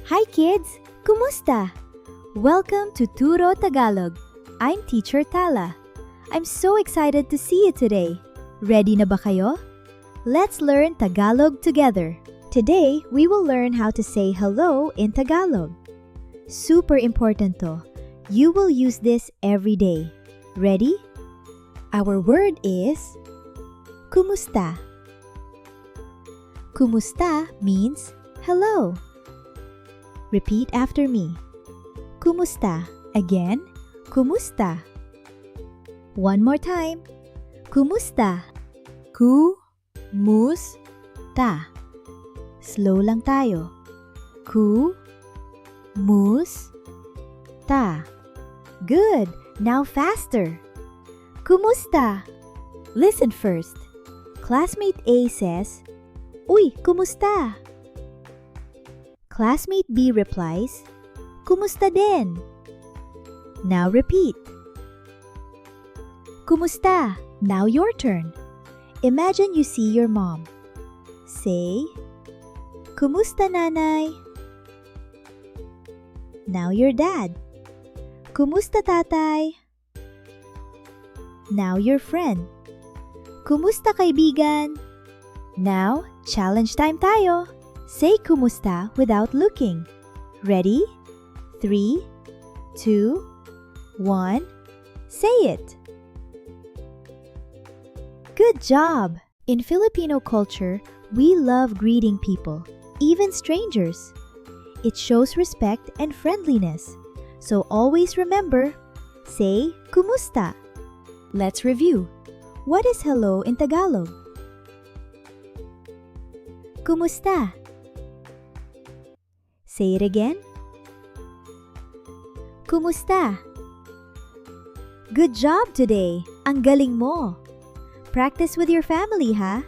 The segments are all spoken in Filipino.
Hi kids! Kumusta? Welcome to Turo Tagalog. I'm Teacher Tala. I'm so excited to see you today. Ready na ba kayo? Let's learn Tagalog together. Today, we will learn how to say hello in Tagalog. Super important to. You will use this every day. Ready? Our word is Kumusta. Kumusta means hello. Repeat after me. Kumusta. Again, Kumusta. One more time. Kumusta. Ku-mus-ta. Slow lang tayo. Ku-mus-ta. Good. Now faster. Kumusta. Listen first. Classmate A says, Uy, kumusta? Classmate B replies, Kumusta din? Now repeat. Kumusta? Now your turn. Imagine you see your mom. Say, Kumusta nanay? Now your dad. Kumusta tatay? Now your friend. Kumusta kaibigan? Now, challenge time tayo. Say kumusta without looking. Ready? 3, 2, 1. Say it. Good job! In Filipino culture, we love greeting people, even strangers. It shows respect and friendliness. So always remember, say kumusta. Let's review. What is hello in Tagalog? Kumusta? Say it again. Kumusta? Good job today! Ang galing mo! Practice with your family, ha?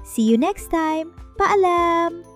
See you next time! Paalam!